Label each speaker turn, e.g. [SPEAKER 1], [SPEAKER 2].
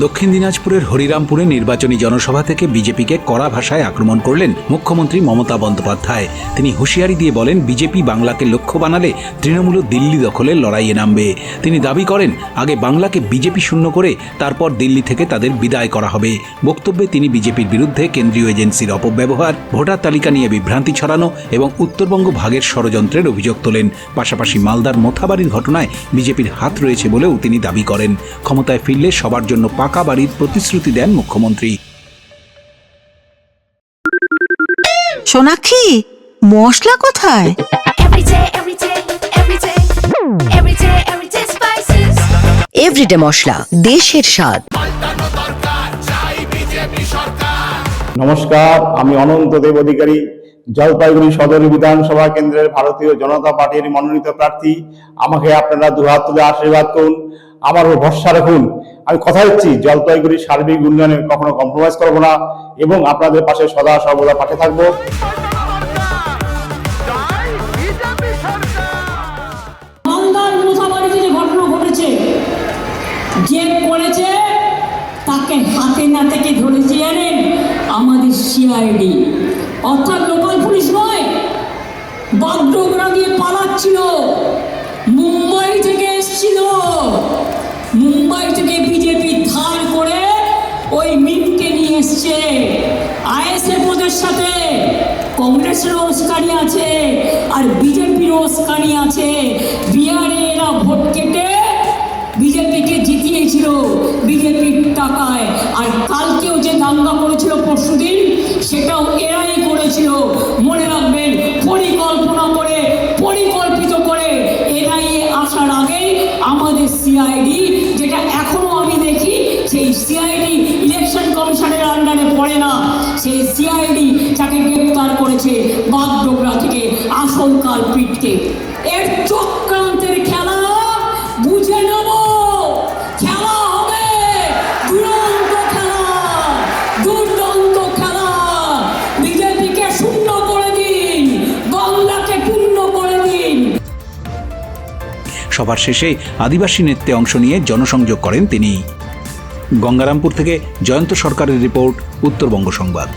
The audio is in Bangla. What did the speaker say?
[SPEAKER 1] দক্ষিণ দিনাজপুরের হরিরামপুরে নির্বাচনী জনসভা থেকে বিজেপিকে কড়া ভাষায় আক্রমণ করলেন মুখ্যমন্ত্রী মমতা বন্দ্যোপাধ্যায়। তিনি হুঁশিয়ারি দিয়ে বলেন, বিজেপি বাংলাকে লক্ষ্য বানালে তৃণমূল দিল্লি দখলের লড়াইয়ে নামবে। তিনি দাবি করেন, আগে বাংলাকে বিজেপি শূন্য করে তারপর দিল্লি থেকে তাদের বিদায় করা হবে। বক্তব্যে তিনি বিজেপির বিরুদ্ধে কেন্দ্রীয় এজেন্সির অপব্যবহার, ভোটার তালিকা নিয়ে বিভ্রান্তি ছড়ানো এবং উত্তরবঙ্গ ভাগের ষড়যন্ত্রের অভিযোগ তোলেন। পাশাপাশি মালদার মোথাবাড়ির ঘটনায় বিজেপির হাত রয়েছে বলেও তিনি দাবি করেন। ক্ষমতায় ফিরলে সবার জন্য পাকা বাড়ির প্রতিশ্রুতি দেন মুখ্যমন্ত্রী।
[SPEAKER 2] সোনাক্ষী, মশলা কোথায়?
[SPEAKER 3] এভরিডে মশলা, দেশের স্বাদ।
[SPEAKER 4] নমস্কার, আমি অনন্ত দেব অধিকারী, জলপাইগুড়ি সদর বিধানসভা কেন্দ্রের ভারতীয় জনতা পার্টির মনোনীত প্রার্থী। আমাকে আপনারা দুহাত তুলে আশীর্বাদ করুন, আমার উপর ভরসা রাখুন। আমি কথা দিচ্ছি, জলপাইগুড়ির সার্বিক উন্নয়নে কখনো কম্প্রোমাইজ করবো না এবং আপনাদের পাশে সদা সর্বদা পাশে থাকবো।
[SPEAKER 5] মালদার মোথাবাড়িতে যে ঘটনা ঘটেছে, যে করেছে তাকে হাতে নাতে ধরেছে জানেন, আমাদের সিআইডি, অর্থাৎ লোকাল পুলিশ নয়। বাগডোগরা দিয়ে পালাচ্ছিল, মুম্বাই থেকে এসছিল, মুম্বাই থেকে বিজেপি ধার করে ওই মিমকে নিয়ে এসছে। আইএসএফ ওদের সাথে, কংগ্রেসের উস্কানি আছে আর বিজেপির উস্কানি আছে। বিহারে এরা ভোট কেটে বিজেপিকে জিতিয়েছিল বিজেপির টাকায়, আর কালকেও যে দাঙ্গা করেছিল পরশুদিন, সেটাও এরাই করেছিল। মনে রাখবেন, পরিকল্পনা করে, পরিকল্পিত করে এরাই আসার আগে আমাদের সিআইডি, যেটা এখনো আমি দেখি সেই সিআইডি ইলেকশন কমিশনের আন্ডারে পড়ে না, সেই সিআইডি যাকে গ্রেপ্তার করেছে বাগডোগরা থেকে আসল কালপিটকে। এর চক্রান্তের খেলা বুঝে নেব, খেলা হবে দুরন্ত খেলা, দুর্দান্ত খেলা। বিজেপিকে শূন্য করে দিন, বাংলাকে পূর্ণ করে দিন।
[SPEAKER 1] সবার শেষে আদিবাসী নৃত্যে অংশ নিয়ে জনসংযোগ করেন তিনি। গঙ্গারামপুর থেকে জয়ন্ত সরকারের রিপোর্ট, উত্তরবঙ্গ সংবাদ।